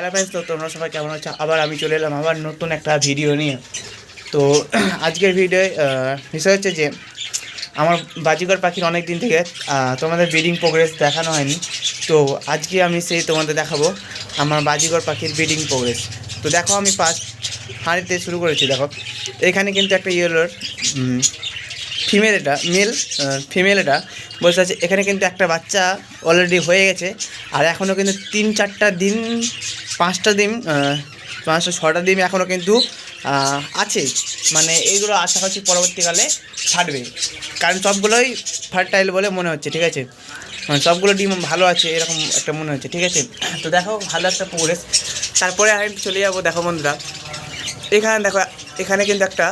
High friends, তো তোমরা সবাই কেমন আছো? আবার আমি চলে এলাম আবার নতুন একটা ভিডিও নিয়ে। তো আজকের ভিডিওয় বিষয় হচ্ছে যে আমার বাজিগর পাখির অনেক দিন থেকে তোমাদের ব্রিডিং প্রোগ্রেস দেখানো হয়নি। তো আজকে আমি সেই তোমাদের দেখাবো আমার বাজিগর পাখির ব্রিডিং প্রোগ্রেস। তো দেখো, আমি ফার্স্ট হাঁড়িতে শুরু করেছি। দেখো এখানে কিন্তু একটা ইয়েলোর ফিমেল, এটা মেল ফিমেল, এটা বলতে আছে। এখানে কিন্তু একটা বাচ্চা অলরেডি হয়ে গেছে, আর এখনও কিন্তু 3-4টা ডিম, 5টা ডিম, 5-6টা ডিম এখনও কিন্তু আছে। মানে এইগুলো আশা করছি পরবর্তীকালে ছাড়বে, কারণ সবগুলোই ফার্টাইল বলে মনে হচ্ছে। ঠিক আছে, মানে সবগুলো ডিম ভালো আছে এরকম একটা মনে হচ্ছে। ঠিক আছে, তো দেখো ভালো একটা প্রোগ্রেস। তারপরে আমি চলে যাবো। দেখো বন্ধুরা, এখানে দেখো, এখানে কিন্তু একটা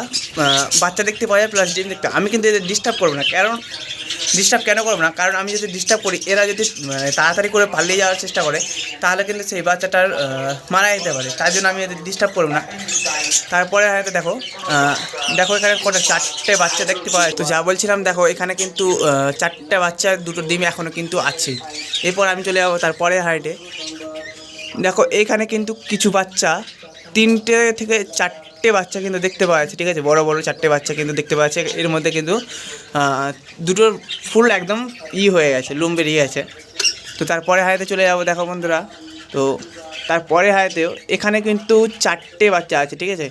বাচ্চা দেখতে পাওয়া যায় প্লাস ডিম দেখতে। আমি কিন্তু এদের ডিস্টার্ব করবো না। ডিস্টার্ব কেন করবো না? কারণ আমি যদি ডিস্টার্ব করি, এরা যদি তাড়াতাড়ি করে পালিয়ে যাওয়ার চেষ্টা করে, তাহলে কিন্তু সেই বাচ্চাটার মারা যেতে পারে। তার জন্য আমি এদের ডিস্টার্ব করবো না। তারপরে হয়তো দেখো এখানে কটা 4টে বাচ্চা দেখতে পাওয়া যায়। তো যা বলছিলাম, দেখো এখানে কিন্তু 4টে বাচ্চা, 2টো ডিম এখনও কিন্তু আছে। এরপর আমি চলে যাবো তারপরে হাইটে। দেখো এইখানে কিন্তু কিছু বাচ্চা, 3টে থেকে 4টে বাচ্চা কিন্তু দেখতে পাওয়া যাচ্ছে। ঠিক আছে, বড় বড় 4টে বাচ্চা কিন্তু দেখতে পাওয়া যাচ্ছে। এর মধ্যে কিন্তু 2টোর ফুল একদম হয়ে গেছে, লুম বেরিয়ে গেছে। তো তারপরে হাইতে চলে যাবো। দেখো বন্ধুরা, তো তারপরে হাইতেও এখানে কিন্তু 4টে বাচ্চা আছে। ঠিক আছে,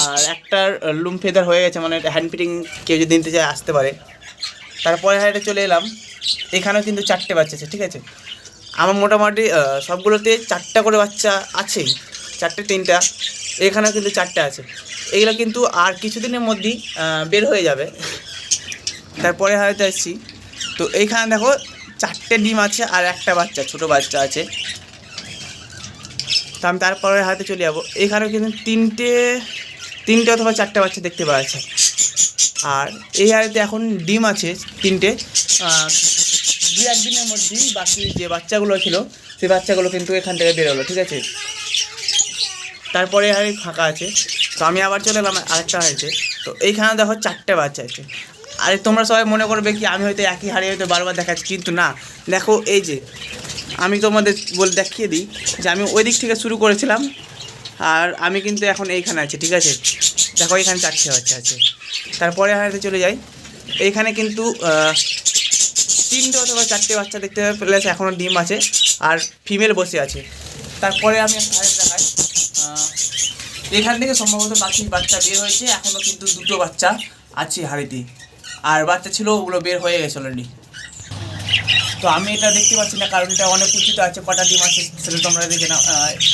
আর একটার লুম ফেদার হয়ে গেছে, মানে হ্যান্ড ফিটিং কেউ যদি নিতে চায় আসতে পারে। তারপরে হাইটে চলে এলাম, এখানেও কিন্তু 4টে বাচ্চা আছে। ঠিক আছে, আমার মোটামুটি সবগুলোতে 4টা করে বাচ্চা আছে, 4টে 3টা, এখানেও কিন্তু 4টে আছে। এইগুলো কিন্তু আর কিছুদিনের মধ্যেই বের হয়ে যাবে। তারপরে হয়তো আসছি, তো এইখানে দেখো 4টে ডিম আছে আর একটা বাচ্চা, ছোটো বাচ্চা আছে। তো আমি তারপরে হাতে চলে যাবো। এখানেও কিন্তু 3টে অথবা 4টে বাচ্চা দেখতে পাওয়া যাচ্ছে। আর এই হাড়িতে এখন ডিম আছে 3টে। 2-1 দিনের মধ্যেই বাকি যে বাচ্চাগুলো ছিল, সেই বাচ্চাগুলো কিন্তু এখান থেকে বেরোলো। ঠিক আছে, তারপরে হাড়ি ফাঁকা আছে। তো আমি আবার চলে এলাম আরেকটা হাড়িতে। তো এইখানে দেখো 4টে বাচ্চা আছে। আর তোমরা সবাই মনে করবে কি আমি হয়তো একই হাড়ি হয়তো বারবার দেখাচ্ছি, কিন্তু না। দেখো এই যে আমি তোমাদের দেখিয়ে দিই যে আমি ওই দিক থেকে শুরু করেছিলাম, আর আমি কিন্তু এখন এইখানে আছি। ঠিক আছে, দেখো এখানে 4টে বাচ্চা আছে। তারপরে হাড়িতে চলে যাই, এইখানে কিন্তু 3টে অথবা 4টে বাচ্চা দেখতে প্লাস এখনও ডিম আছে, আর ফিমেল বসে আছে। তারপরে আমি একটা হাড়ি দেখাই, এখান থেকে সম্ভবত বাচ্চা বের হয়েছে। এখনও কিন্তু 2টো বাচ্চা আছে হাড়িতে, আর বাচ্চা ছিল ওগুলো বের হয়ে গেছে অলরেডি। তো আমি এটা দেখতে পাচ্ছি না, কারণ এটা অনেক উঁচুতে আছে। কটা ডিম আছে সেটা তোমরা দেখে নাও।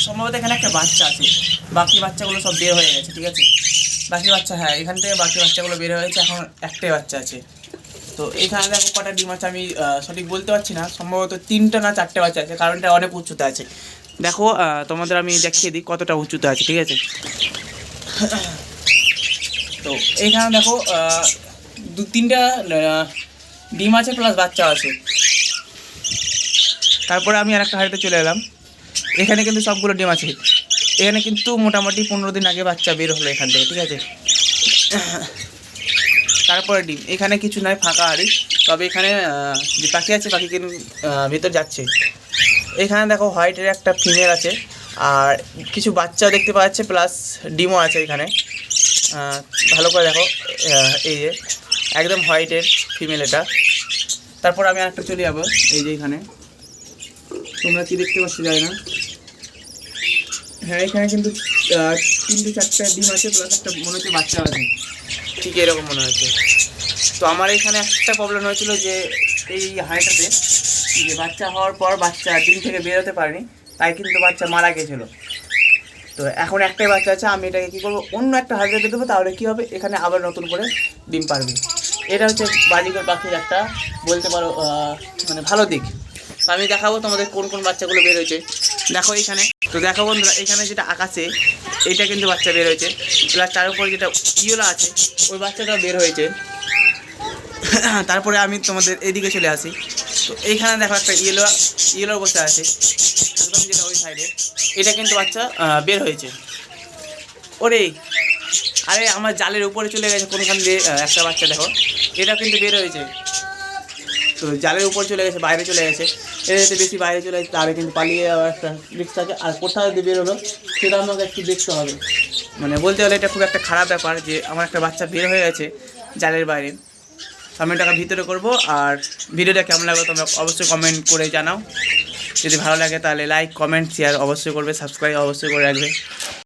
সম্ভবত এখানে একটা বাচ্চা আছে, বাকি বাচ্চাগুলো সব বের হয়ে গেছে। ঠিক আছে, বাকি বাচ্চা, হ্যাঁ এখান থেকে বাকি বাচ্চাগুলো বের হয়ে গেছে, এখন একটাই বাচ্চা আছে। তো এখানে দেখো কটা ডিম আছে আমি সঠিক বলতে পারছি না, সম্ভবত 3টা না 4টে বাচ্চা আছে, কারণ এটা অনেক উঁচুতে আছে। দেখো তোমাদের আমি দেখিয়ে দিই কতটা উঁচুতে আছে। ঠিক আছে, তো এইখানে দেখো 2-3টা ডিম আছে প্লাস বাচ্চা আছে। তারপরে আমি আরেকটা হাড়িতে চলে এলাম, এখানে কিন্তু সবগুলো ডিম আছে। এখানে কিন্তু মোটামুটি 15 দিন আগে বাচ্চা বের হলো এখান থেকে। ঠিক আছে, তারপরে ডিম এখানে কিছু নাই, ফাঁকা হাড়ি। তবে এখানে যে পাখি আছে, পাখি কিন্তু ভিতর যাচ্ছে। এখানে দেখো হোয়াইটের একটা ফিমেল আছে, আর কিছু বাচ্চাও দেখতে পাওয়া যাচ্ছে, প্লাস ডিমও আছে এখানে। ভালো করে দেখো, এই যে একদম হোয়াইটের ফিমেল এটা। তারপর আমি আরেকটা চলে যাবো, এই যে এখানে তোমরা কি দেখতে পাচ্ছ জানি না। হ্যাঁ এখানে কিন্তু 3-4টা ডিম আছে, প্লাস একটা মনে হচ্ছে বাচ্চা আছে, ঠিক এরকম মনে হচ্ছে। তো আমার এখানে একটা প্রবলেম হয়েছিল যে এই হাঁড়িটাতে যে বাচ্চা হওয়ার পর বাচ্চা ডিম থেকে বেরোতে পারেনি, তাই কিন্তু বাচ্চা মারা গেছিলো। তো এখন একটাই বাচ্চা আছে। আমি এটাকে কী করবো, অন্য একটা হাঁড়িতে দেবো, তাহলে কী হবে, এখানে আবার নতুন করে ডিম পারবে। এটা হচ্ছে বাজিগর পাখির একটা বলতে পারো মানে ভালো দিক। তো আমি দেখাবো তোমাদের কোন কোন বাচ্চাগুলো বের হয়েছে। দেখো এইখানে, তো দেখো বন্ধুরা, এখানে যেটা আকাশে এইটা কিন্তু বাচ্চা বের হয়েছে, প্লাস তার উপরে যেটা ইয়েলো আছে ওই বাচ্চাটাও বের হয়েছে। তারপরে আমি তোমাদের এইদিকে চলে আসি। তো এইখানে দেখো একটা ইয়েলো বসে আছে একদম, যেটা ওই সাইডে, এটা কিন্তু বাচ্চা বের হয়েছে। ওরে আরে আমার জালের উপরে চলে গেছে কোনখান দিয়ে একটা বাচ্চা, দেখো এটা কিন্তু বের হয়েছে। তো জালের উপর চলে গেছে, বাইরে চলে গেছে। এর যাতে বেশি বাইরে চলে গেছে তাহলে কিন্তু পালিয়ে যাওয়ার একটা রিস্ক থাকে। আর কোথাও যদি বেরোলো সেটা আমাকে একটু দেখতে হবে। মানে বলতে গেলে এটা খুব একটা খারাপ ব্যাপার যে আমার একটা বাচ্চা বের হয়ে গেছে জালের বাইরে, আমি এটাকে ভিতরে করবো। আর ভিডিওটা কেমন লাগলো তোমরা অবশ্যই কমেন্ট করে জানাও। যদি ভালো লাগে তাহলে লাইক, কমেন্ট, শেয়ার অবশ্যই করবে, সাবস্ক্রাইব অবশ্যই করে রাখবে।